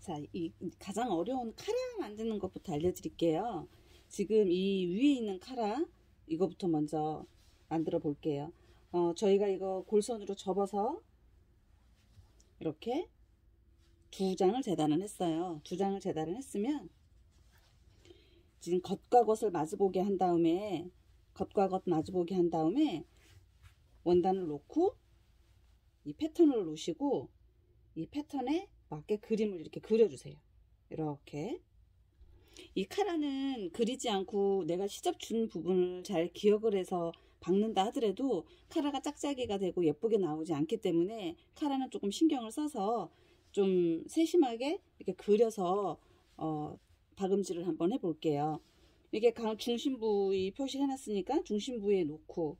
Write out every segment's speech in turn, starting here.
자, 이 가장 어려운 카라 만드는 것부터 알려드릴게요. 지금 이 위에 있는 카라 이거부터 먼저 만들어 볼게요. 저희가 이거 골선으로 접어서 이렇게 두 장을 재단을 했어요. 두 장을 재단을 했으면 지금 겉과 겉을 마주보게 한 다음에 원단을 놓고 이 패턴을 놓으시고 이 패턴에 맞게 그림을 이렇게 그려주세요. 이렇게. 이 카라는 그리지 않고 내가 시접 준 부분을 잘 기억을 해서 박는다 하더라도 카라가 짝짝이가 되고 예쁘게 나오지 않기 때문에 카라는 조금 신경을 써서 좀 세심하게 이렇게 그려서 박음질을 한번 해볼게요. 이게 중심 부위 표시해 놨으니까 중심 부위에 놓고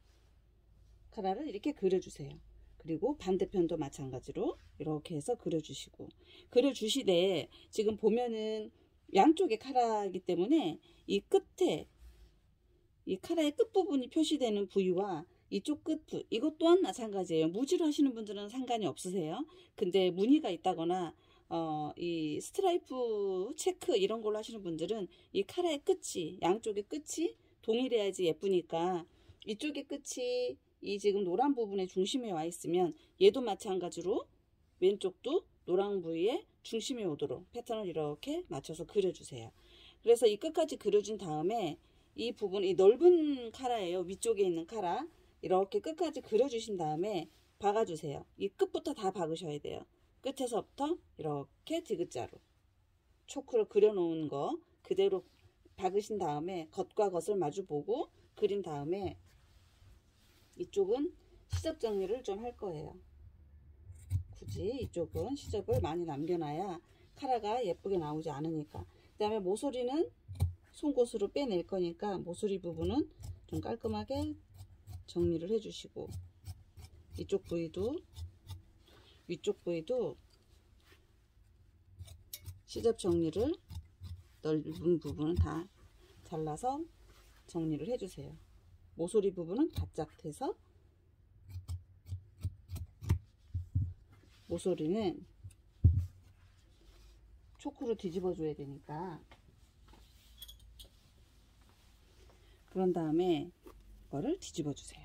카라를 이렇게 그려주세요. 그리고 반대편도 마찬가지로 이렇게 해서 그려주시고, 그려주시되 지금 보면은 양쪽에 카라이기 때문에 이 끝에 이 카라의 끝부분이 표시되는 부위와 이쪽 끝 이것 또한 마찬가지예요. 무지로 하시는 분들은 상관이 없으세요. 근데 무늬가 있다거나 이 스트라이프 체크 이런 걸로 하시는 분들은 이 카라의 끝이, 양쪽의 끝이 동일해야지 예쁘니까 이쪽의 끝이 이 지금 노란 부분의 중심에 와 있으면 얘도 마찬가지로 왼쪽도 노란 부위에 중심에 오도록 패턴을 이렇게 맞춰서 그려주세요. 그래서 이 끝까지 그려준 다음에 이 부분, 이 넓은 카라예요. 위쪽에 있는 카라 이렇게 끝까지 그려주신 다음에 박아주세요. 이 끝부터 다 박으셔야 돼요. 끝에서부터 이렇게 디귿자로 초크로 그려놓은 거 그대로 박으신 다음에 겉과 겉을 마주보고 그린 다음에 이쪽은 시접 정리를 좀 할 거예요. 굳이 이쪽은 시접을 많이 남겨놔야 카라가 예쁘게 나오지 않으니까. 그 다음에 모서리는 송곳으로 빼낼 거니까 모서리 부분은 좀 깔끔하게 정리를 해주시고, 이쪽 부위도 위쪽 부위도 시접 정리를 넓은 부분은 다 잘라서 정리를 해주세요. 모서리 부분은 바짝 대서, 모서리는 초크로 뒤집어 줘야 되니까 그런 다음에 이거를 뒤집어 주세요.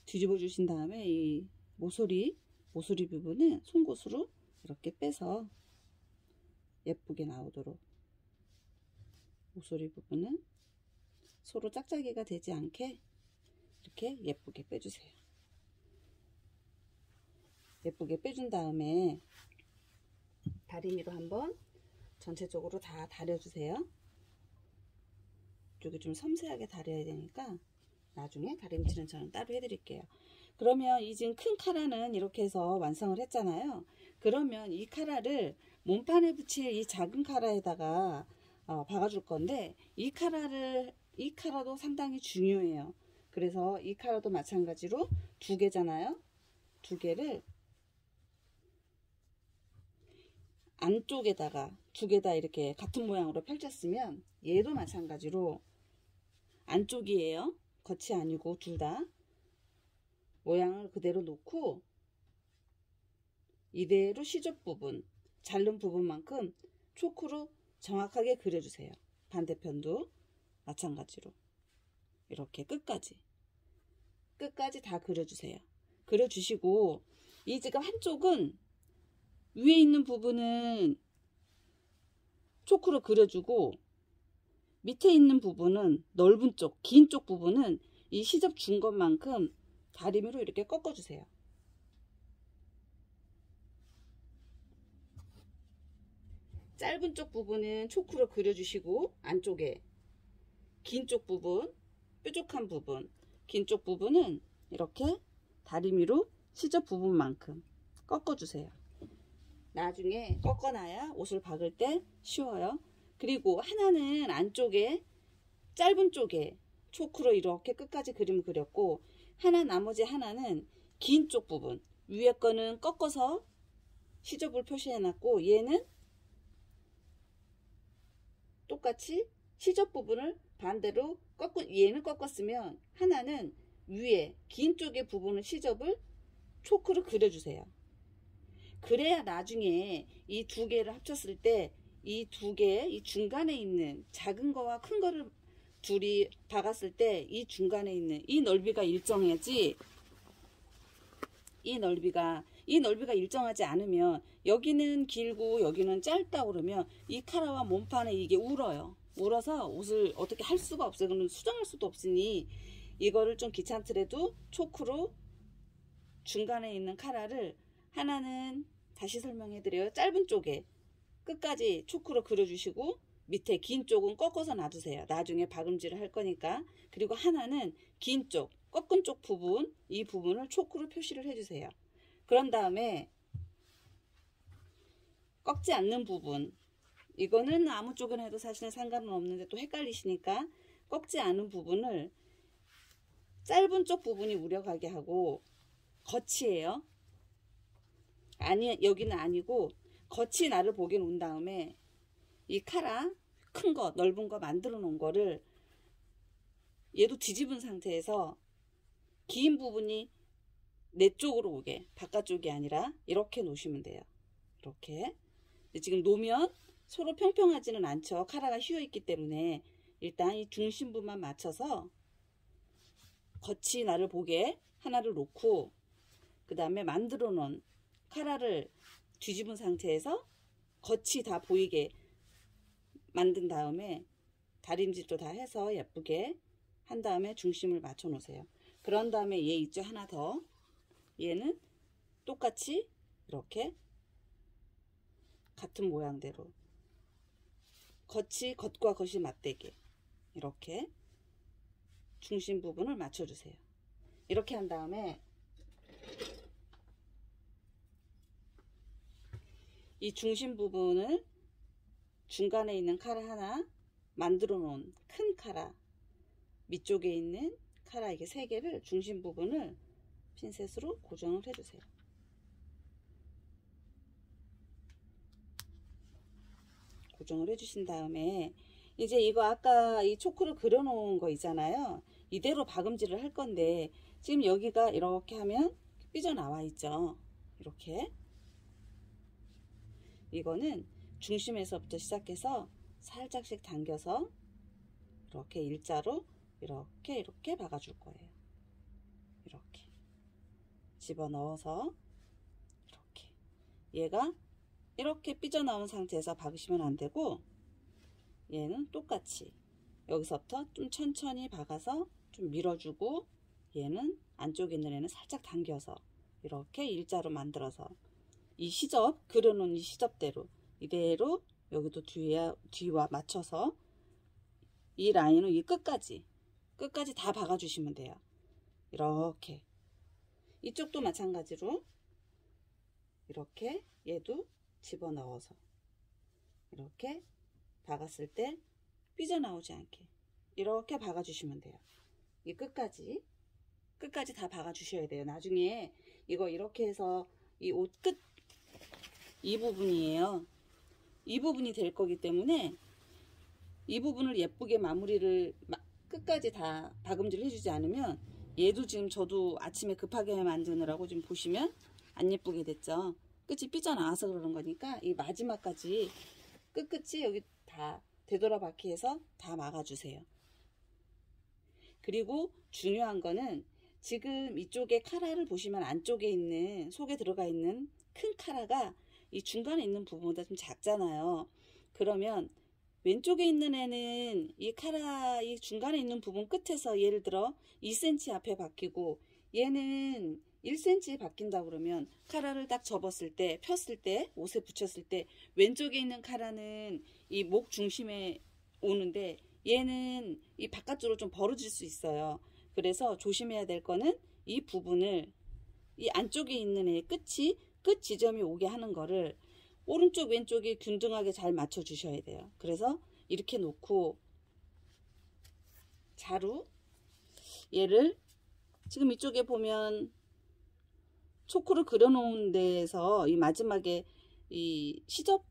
뒤집어 주신 다음에 이 모서리 부분은 송곳으로 이렇게 빼서 예쁘게 나오도록, 모서리 부분은 서로 짝짝이가 되지 않게 이렇게 예쁘게 빼주세요. 예쁘게 빼준 다음에 다리미로 한번 전체적으로 다 다려주세요. 이쪽이 좀 섬세하게 다려야 되니까 나중에 다림질은 저는 따로 해드릴게요. 그러면 이 지금 큰 카라는 이렇게 해서 완성을 했잖아요. 그러면 이 카라를 몸판에 붙일 이 작은 카라에다가 박아줄 건데, 이 카라도 상당히 중요해요. 그래서 이 카라도 마찬가지로 두 개잖아요. 두 개를 안쪽에다가 두 개 다 이렇게 같은 모양으로 펼쳤으면 얘도 마찬가지로 안쪽이에요. 겉이 아니고 둘 다 모양을 그대로 놓고 이대로 시접 부분, 자른 부분만큼 초크로 정확하게 그려주세요. 반대편도 마찬가지로 이렇게 끝까지 다 그려주세요. 그려주시고, 이 지금 한쪽은 위에 있는 부분은 초크로 그려주고, 밑에 있는 부분은 넓은 쪽, 긴 쪽 부분은 이 시접 준 것만큼 다리미로 이렇게 꺾어주세요. 짧은 쪽 부분은 초크로 그려주시고, 안쪽에 긴 쪽 부분, 뾰족한 부분, 긴 쪽 부분은 이렇게 다리미로 시접 부분만큼 꺾어주세요. 나중에 꺾어놔야 옷을 박을 때 쉬워요. 그리고 하나는 안쪽에 짧은 쪽에 초크로 이렇게 끝까지 그림을 그렸고, 나머지 하나는 긴 쪽 부분, 위에 거는 꺾어서 시접을 표시해 놨고, 얘는 똑같이 시접 부분을 반대로 얘는 꺾었으면 하나는 위에 긴 쪽의 부분을 시접을 초크로 그려주세요. 그래야 나중에 이 두 개를 합쳤을 때 이 두 개, 이 중간에 있는 작은 거와 큰 거를 둘이 박았을 때 이 중간에 있는 이 넓이가 일정해야지, 이 넓이가 일정하지 않으면 여기는 길고 여기는 짧다 그러면 이 카라와 몸판에 이게 울어서 옷을 어떻게 할 수가 없어요. 그러면 수정할 수도 없으니 이거를 좀 귀찮더라도 초크로 중간에 있는 카라를 하나는 다시 설명해 드려요. 짧은 쪽에 끝까지 초크로 그려주시고 밑에 긴 쪽은 꺾어서 놔두세요. 나중에 박음질을 할 거니까. 그리고 하나는 긴 쪽, 꺾은 쪽 부분, 이 부분을 초크로 표시를 해주세요. 그런 다음에 꺾지 않는 부분, 이거는 아무 쪽이나 해도 사실은 상관은 없는데 또 헷갈리시니까 꺾지 않은 부분을 짧은 쪽 부분이 우려가게 하고, 겉이에요. 아니, 여기는 아니고 겉이 나를 보게 놓은 다음에 이 카라 큰 거, 넓은 거 만들어 놓은 거를 얘도 뒤집은 상태에서 긴 부분이 내 쪽으로 오게, 바깥쪽이 아니라 이렇게 놓으시면 돼요. 이렇게. 지금 놓으면 서로 평평하지는 않죠. 카라가 휘어 있기 때문에 일단 이 중심부만 맞춰서 겉이 나를 보게 하나를 놓고, 그 다음에 만들어 놓은 카라를 뒤집은 상태에서 겉이 다 보이게 만든 다음에 다림질도 다 해서 예쁘게 한 다음에 중심을 맞춰 놓으세요. 그런 다음에 얘 있죠, 하나 더. 얘는 똑같이 이렇게 같은 모양대로 겉과 겉이 맞대게 이렇게 중심 부분을 맞춰 주세요. 이렇게 한 다음에 이 중심 부분을 중간에 있는 카라 하나, 만들어 놓은 큰 카라, 밑쪽에 있는 카라, 이게 세 개를 중심 부분을 핀셋으로 고정을 해주세요. 고정을 해주신 다음에 이제 이거 아까 이 초크를 그려 놓은 거 있잖아요. 이대로 박음질을 할 건데 지금 여기가 이렇게 하면 삐져나와 있죠. 이렇게. 이거는 중심에서부터 시작해서 살짝씩 당겨서 이렇게 일자로 이렇게 박아줄 거예요. 이렇게 집어넣어서 이렇게, 얘가 이렇게 삐져나온 상태에서 박으시면 안 되고, 얘는 똑같이 여기서부터 좀 천천히 박아서 좀 밀어주고, 얘는 안쪽에 있는 애는 살짝 당겨서 이렇게 일자로 만들어서 이 시접, 그려놓은 이 시접대로 이대로 여기도 뒤와 맞춰서 이 라인을 이 끝까지 다 박아주시면 돼요. 이렇게. 이쪽도 마찬가지로 이렇게 얘도 집어넣어서 이렇게 박았을 때 삐져나오지 않게 이렇게 박아주시면 돼요. 이 끝까지 다 박아주셔야 돼요. 나중에 이거 이렇게 해서 이 옷 끝, 이 부분이에요. 이 부분이 될 거기 때문에 이 부분을 예쁘게 마무리를 끝까지 다 박음질 해주지 않으면, 얘도 지금 저도 아침에 급하게 만드느라고 지금 보시면 안 예쁘게 됐죠. 끝이 삐져나와서 그러는 거니까 이 마지막까지 끝이 여기 다 되돌아박기 해서 다 막아주세요. 그리고 중요한 거는 지금 이쪽에 카라를 보시면 안쪽에 있는, 속에 들어가 있는 큰 카라가 이 중간에 있는 부분보다 좀 작잖아요. 그러면 왼쪽에 있는 애는 이 카라 이 중간에 있는 부분 끝에서 예를 들어 2cm 앞에 박히고, 얘는 1cm 박힌다 그러면 카라를 딱 접었을 때, 폈을 때, 옷에 붙였을 때 왼쪽에 있는 카라는 이 목 중심에 오는데 얘는 이 바깥쪽으로 좀 벌어질 수 있어요. 그래서 조심해야 될 거는 이 부분을, 이 안쪽에 있는 애 끝 지점이 오게 하는 거를 오른쪽 왼쪽이 균등하게 잘 맞춰 주셔야 돼요. 그래서 이렇게 놓고 자루, 얘를 지금 이쪽에 보면 초크를 그려 놓은 데에서 이 마지막에 이 시접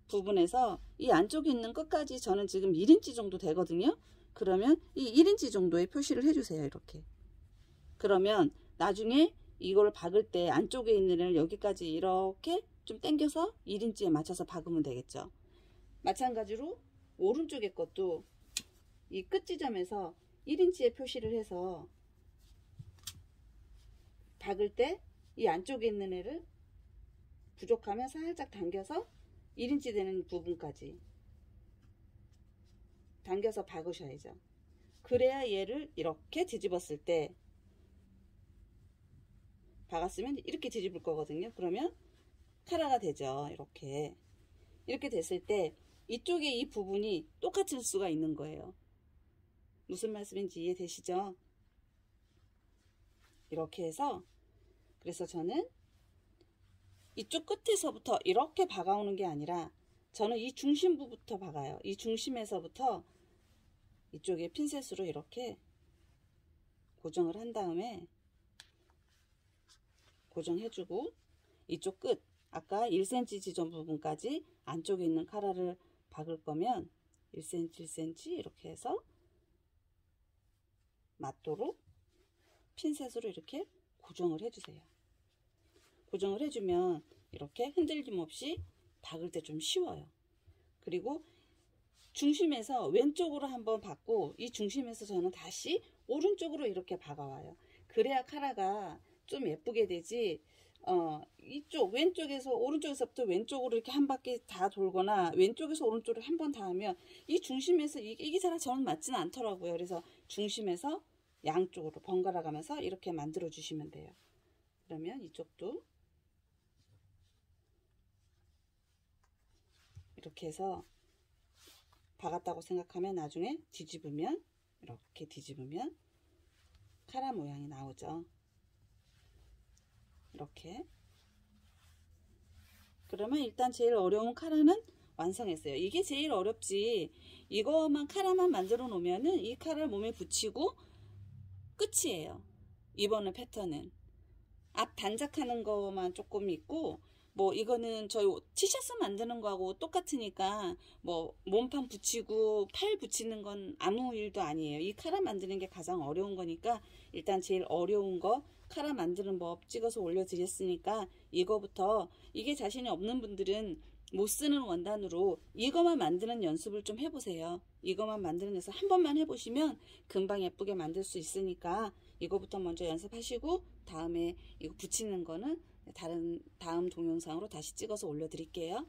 부분에서 이 안쪽에 있는 끝까지 저는 지금 1인치 정도 되거든요. 그러면 이 1인치 정도의 표시를 해주세요. 이렇게. 그러면 나중에 이걸 박을 때 안쪽에 있는 애를 여기까지 이렇게 좀 당겨서 1인치에 맞춰서 박으면 되겠죠. 마찬가지로 오른쪽의 것도 이 끝 지점에서 1인치에 표시를 해서 박을 때 이 안쪽에 있는 애를 부족하면 살짝 당겨서 1인치 되는 부분까지 당겨서 박으셔야죠. 그래야 얘를 이렇게 뒤집었을 때 박았으면 이렇게 뒤집을 거거든요. 그러면 카라가 되죠. 이렇게 됐을 때 이쪽에 이 부분이 똑같을 수가 있는 거예요. 무슨 말씀인지 이해되시죠? 이렇게 해서 그래서 저는 이쪽 끝에서부터 이렇게 박아오는 게 아니라 저는 이 중심부부터 박아요. 이 중심에서부터 이쪽에 핀셋으로 이렇게 고정을 한 다음에 고정해주고 이쪽 끝 아까 1cm 지점 부분까지 안쪽에 있는 카라를 박을 거면 1cm 1cm 이렇게 해서 맞도록 핀셋으로 이렇게 고정을 해주세요. 고정을 해주면 이렇게 흔들림 없이 박을 때 좀 쉬워요. 그리고 중심에서 왼쪽으로 한번 박고 이 중심에서 저는 다시 오른쪽으로 이렇게 박아와요. 그래야 카라가 좀 예쁘게 되지. 이쪽 왼쪽에서 오른쪽에서부터 왼쪽으로 이렇게 한 바퀴 다 돌거나 왼쪽에서 오른쪽으로 한 번 다 하면 이 중심에서 이게 잘 저는 맞지는 않더라고요. 그래서 중심에서 양쪽으로 번갈아 가면서 이렇게 만들어 주시면 돼요. 그러면 이쪽도 이렇게 해서 박았다고 생각하면 나중에 뒤집으면 이렇게 뒤집으면 카라 모양이 나오죠. 이렇게. 그러면 일단 제일 어려운 카라는 완성했어요. 이게 제일 어렵지. 이거만 카라만 만들어 놓으면은 이 카라 몸에 붙이고 끝이에요. 이번에 패턴은 앞 단작하는 거만 조금 있고 뭐 이거는 저희 티셔츠 만드는 거하고 똑같으니까 뭐 몸판 붙이고 팔 붙이는 건 아무 일도 아니에요. 이 카라 만드는 게 가장 어려운 거니까 일단 제일 어려운 거 카라 만드는 법 찍어서 올려드렸으니까 이거부터 이게 자신이 없는 분들은 못 쓰는 원단으로 이거만 만드는 연습을 좀 해보세요. 이거만 만드는 연습 한 번만 해보시면 금방 예쁘게 만들 수 있으니까 이거부터 먼저 연습하시고 다음에 이거 붙이는 거는 다음 동영상으로 다시 찍어서 올려드릴게요.